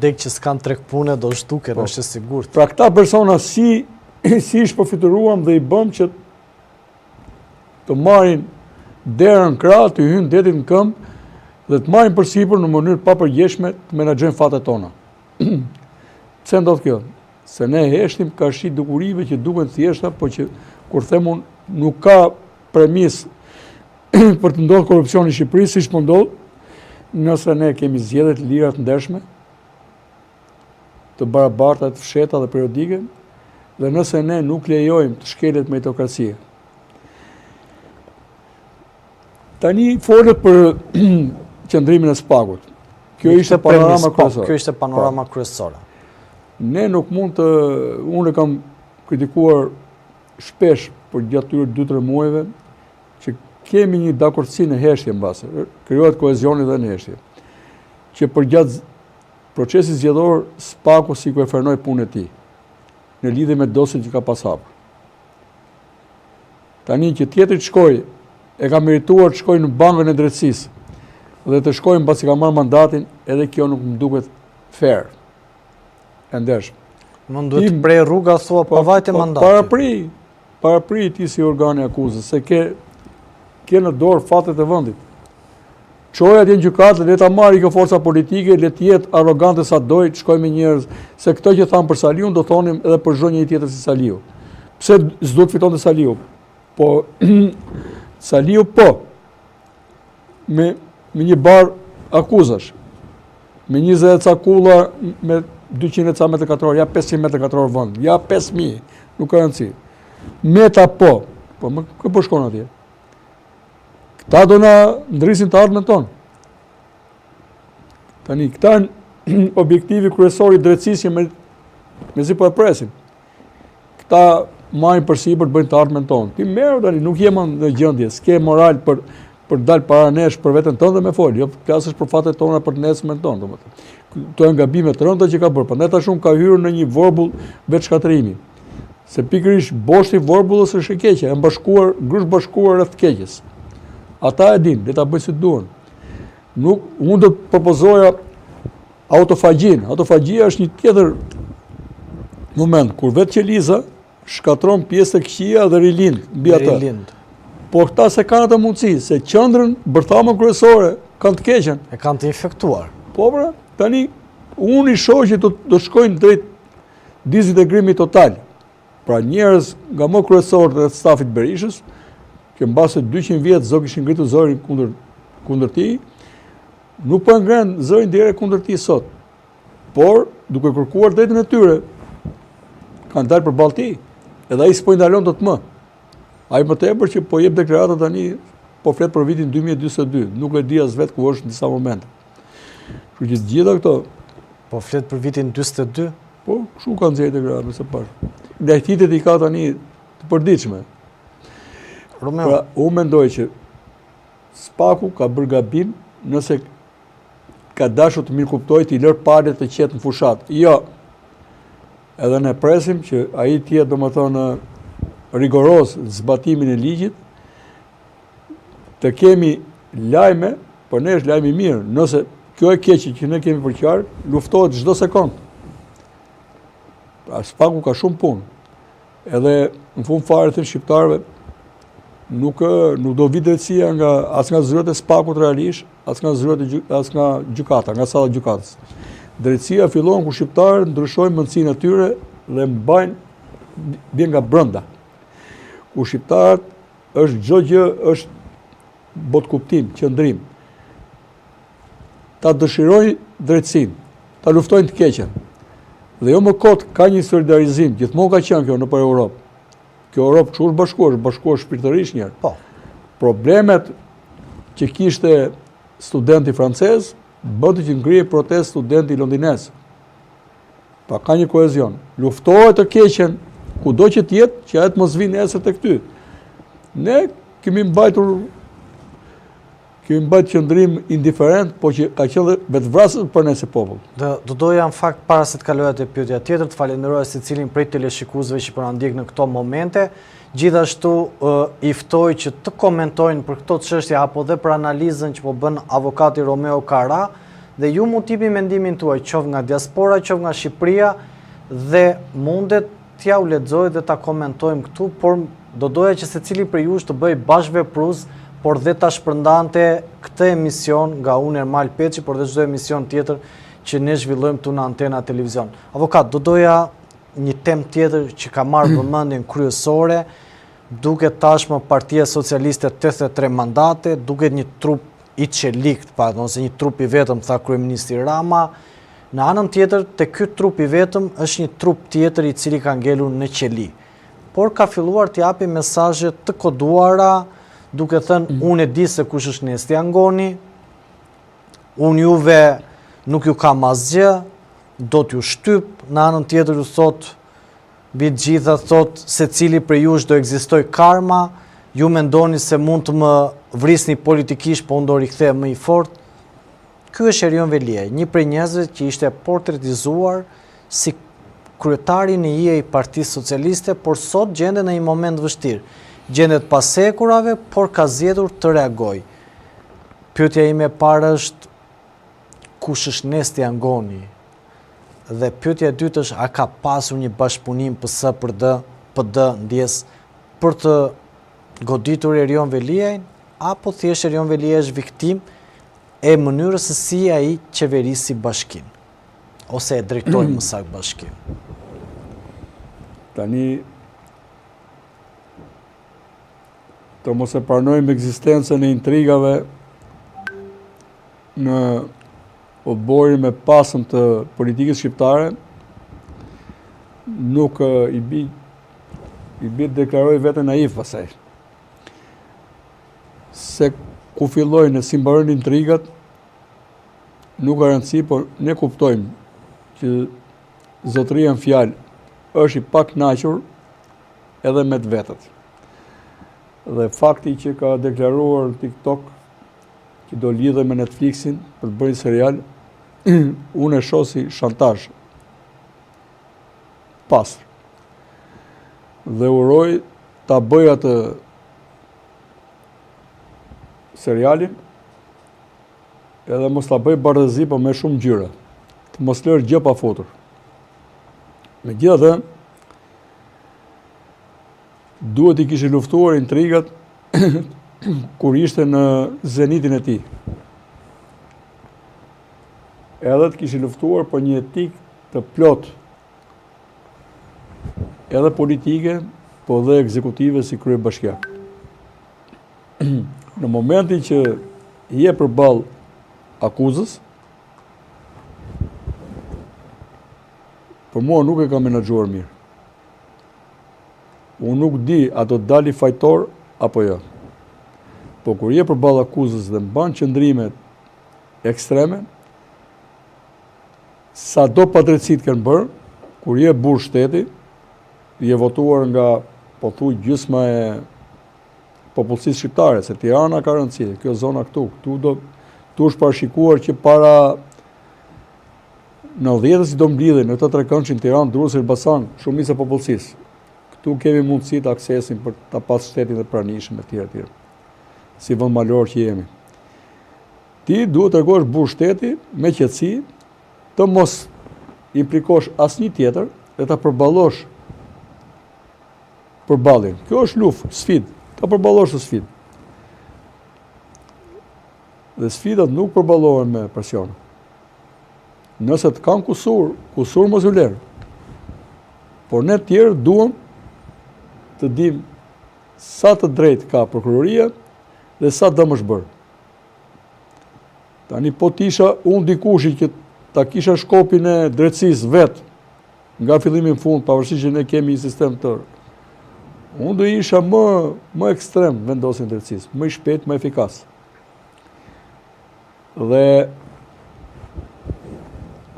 dek që s'kan trek pune do shtuken, është e sigurt. Pra këta persona si shpërfituruam dhe i bëm që të marrin derën krah, të hynë detit në këmbë dhe të marrin përsipër në mënyrë papërgjeshme të menaxhojnë fatet tona. Pse ndodh kjo? Se ne heshtim kashi dukurive që duken thjeshta, por që kur them unë nuk ka premis për të ndodhur korrupsioni në Shqipëri, siç po ndodh, nëse ne kemi zgjedhje të lira të ndershme, të barabarta, të fsheta dhe periodike, dhe nëse ne nuk lejojmë të shkelet meritokracia. Tani folet për qëndrimin e SPAK-ut. Kjo ishte panorama kryesore. Kjo ishte panorama kryesore. Ne nuk mund të... Unë e kam kritikuar shpesh për gjatë tyre 2-3 muajve që kemi një dakordsi në heshtje mbase. Krijohet kohezioni dhe në heshtje. Që për gjatë procesit zgjedhor SPAK-u si ku e frenoi punën e tij në lidhje me dosjen që ka pas hapur. Tani që tjetrit shkoi e ka merituar të shkojë në bankën e drejtësisë dhe të shkojnë pasi ka marrë mandatin, edhe kjo nuk më duket fair. E ndershëm. Më duhet të prej rruga thua pa vajte mandatit. Parapri ti si organi akuzës, se ke në dorë fatet e vendit. Çoja atje në gjykatë, le ta marrë kjo forca politike, le të jetë arrogante sa doj, të shkojmë me njerëz, se këto që thanë për Saliun do thonim edhe për zhonjë tjetër si Saliu. Pse s'do të fitonte Saliu? Po Saliu me një bar akuzash, me 20 cakulla, me 200 ca metër katror, ja 500 metër katror vend, ja 5000, nuk ka rëndësi. Meta po më po shkon atje. Këta do na ndrisin të ardhmen tonë. Tani, këta në objektivi kryesor i drejtësisë që me zi po e presim. Këta marrin përsipër të bëjnë të ardhmen tonë. Ti merru tani, nuk jema në gjendje, s'ke moral për dalë para nesh për veten tonë dhe me fol, jo flasësh për fatet tona për nesërmen tonë, domethënë. Këto janë gabime të rënda që ka bërë. Prandaj tash ka hyrë në një vorbull veç shkatërimi. Se pikërisht boshti vorbullës është e keqe, e bashkuar, grush bashkuar rreth keqes. Ata e din, le ta bëjnë si duan. Nuk unë do të propozoja autofagjin. Autofagjia është një tjetër moment kur vetë qeliza shkatron pjesë të këqija dhe rilind mbi atë. Po këta se kanë atë mundësi, se qendrën bërthamën kryesore kanë të keqen. E kanë të infektuar. Po pra, tani unë i shoh që do shkojnë drejt dizintegrimi total. Pra njerëz nga më kryesorët dhe stafit Berishës, që mbase 200 vjet zog kishin ngritur zërin kundër tij, nuk po ngren zërin direkt kundër tij sot. Por duke kërkuar drejtën e tyre, kanë dalë përballë tij. Edhe ai s'po i ndalon dot më. Ai më tepër që po jep deklarata tani, po flet për vitin 2022, nuk e di as vet ku është në disa momente. Kështu që të gjitha këto po flet për vitin 42? Po, kështu kanë nxjerrë deklaratë së pari. Lajtitet i ka tani të përditshme. Pra, unë mendoj që SPAK-u ka bërë gabim nëse ka dashur të mirë kuptoj të i lërë palet të qetë në fushat. Jo, edhe ne presim që ai të jetë domethënë rigoros në zbatimin e ligjit, të kemi lajme, për ne është lajmi mirë, nëse kjo e keqe që ne kemi përqarë, luftohet çdo sekond. Pra SPAK-u ka shumë punë. Edhe në fund fare të shqiptarëve nuk do vi drejtësia as nga zyrët e SPAK-ut realisht, as nga gjykata, nga salla e gjykatës. Drejtësia fillon ku shqiptarët ndryshojnë mendsinë e tyre dhe mbajnë bie nga brenda. Ku shqiptarët është çdo gjë është botkuptim, qëndrim. Ta dëshirojnë drejtësinë, ta luftojnë të keqen. Dhe jo më kot ka një solidarizim, gjithmonë ka qenë kjo nëpër Europë. Kjo Europë çu është bashkuar shpirtërisht njerë. Po. Problemet që kishte studenti francez, bëti që ngrije protest studenti londinez. Pa ka një kohezion. Luftohet të keqen, kudo që tjetë, që ajet mos vinë nesër të këty. Ne kemi mbajtur qëndrim indiferent, po që ka qenë vetvrasës për ne si popull. Do doja në fakt para se të kalojë te pyetja tjetër, të falenderoj secilin prej teleshikuesve që po na ndjek në këto momente. Gjithashtu i ftoj që të komentojnë për këto çështje apo dhe për analizën që po bën avokati Romeo Kara dhe ju mund tipi mendimin tuaj, qoftë nga diaspora, qoftë nga Shqipëria, dhe mundet t'ja u lexoj dhe ta komentojmë këtu, por do doja që secili prej jush të bëj bashkëveprus, por dhe ta shpërndante këtë emision nga unë Ermal Peçi, por dhe çdo emision tjetër që ne zhvillojmë tu në Antena Televizion. Avokat, do doja një temë tjetër që ka marrë vëmendjen kryesore, duket tashmë Partia Socialiste 83 mandate, duket një trup i çelikt, ose një trup i vetëm, tha kryeministri Rama. Në anën tjetër, te ky trup i vetëm është një trup tjetër i cili ka ngelur në qeli. Por ka filluar të japi mesazhe të koduara, duke thënë unë e di se kush është Nesti Angoni, unë juve nuk ju kam asgjë, do t'ju shtyp, në anën tjetër ju thot, mbi të gjitha thot se cili për jush do ekzistoj karma, ju mendoni se mund të më vrisni politikisht, po unë do rikthej më i fort. Ky është Erion Veliaj, një prej njerëzve që ishte portretizuar si kryetari në hije i Partisë Socialiste, por sot gjendet në një moment vështirë. Gjendet pas sekurave, por ka zgjedhur të reagojë. Pyetja ime e parë është kush është Nesti Angoni? Dhe pyetja e dytë është a ka pasur një bashkëpunim PS-PD ndjes për të goditur Erion Veliajin, apo thjesht Erion Veliaj është viktimë e mënyrës se si ai qeverisi bashkin, ose e drejtoi më saktë bashkin. Tani, të mos e pranojmë ekzistencën e intrigave në odborin me pasëm të politikës shqiptare, nuk i bi deklaroj veten naiv pasaj. Se ku fillojnë e si mbarojnë intrigat, nuk ka rëndësi, por ne kuptojmë që zotëria në fjalë është i pak kënaqur edhe me të vetët. Dhe fakti që ka deklaruar në TikTok që do lidhe me Netflixin për të bërë serial, unë e shoh si shantazh pastër. Dhe uroj ta bëj atë serialin, edhe mos ta bëj bardhëzi, po me shumë ngjyra, të mos lërë gjë pa fotur. Megjithatë, duhet i kishte luftuar intrigat kur ishte në zenitin e tij. Edhe të kishte luftuar për një etik të plot, edhe politike, po dhe ekzekutive si kryebashkiak. Në momentin që je përballë akuzës, për mua nuk e ka menaxhuar mirë. Unë nuk di a do të dali fajtor apo jo. Po kur je përballë akuzës dhe mban qëndrime ekstreme, sa do padrejtësit kanë bërë, kur je burr shteti, je votuar nga, po thuj, gjysma e popullsisë shqiptare, se Tirana ka rëndësi, kjo zona këtu është parashikuar që para 90-s do mblidhen në të trekëndshin Tiranë, Durrës, Elbasan, shumica e popullsisë. Këtu kemi mundësi të aksesin për ta pas shtetin dhe pranishëm e tjera. Si vend malor që jemi. Ti duhet të tregosh burr shteti me qetësi, të mos implikosh asnjë tjetër dhe ta përballosh përballjen. Kjo është luftë, sfidë, ta përballosh të sfidë. Dhe sfidat nuk përballohen me presion. Nëse të kanë kusur mos u lërë. Por ne tjerë duam të dim sa të drejtë ka prokuroria dhe sa dëm është bërë. Tani po tisha unë dikushi që ta kisha shkopin e drejtësisë vetë, nga fillimi në fund, pavarësisht që ne kemi një sistem tërë. Unë do isha më ekstrem vendosin drejtësisë, më i shpejt, më efikas. Dhe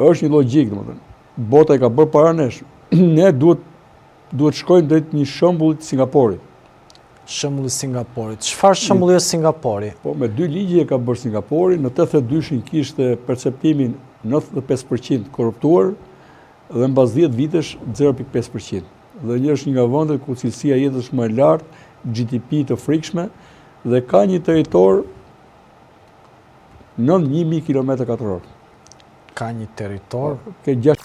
është një logjik, domethënë. Bota e ka bërë para nesh. Ne duhet shkojmë drejt një shembulli të Singaporit. Shembulli i Singaporit. Çfarë shembulli është Singapori? Po me 2 ligje e ka bërë Singapori, në 82-shin kishte perceptimin 95% korruptuar dhe mbas 10 vitesh 0.5%. Dhe një është një nga vendet ku cilësia e jetës është më e lartë, GDP të frikshme dhe ka një territor 9.000 km2. ka një territor. Ke 6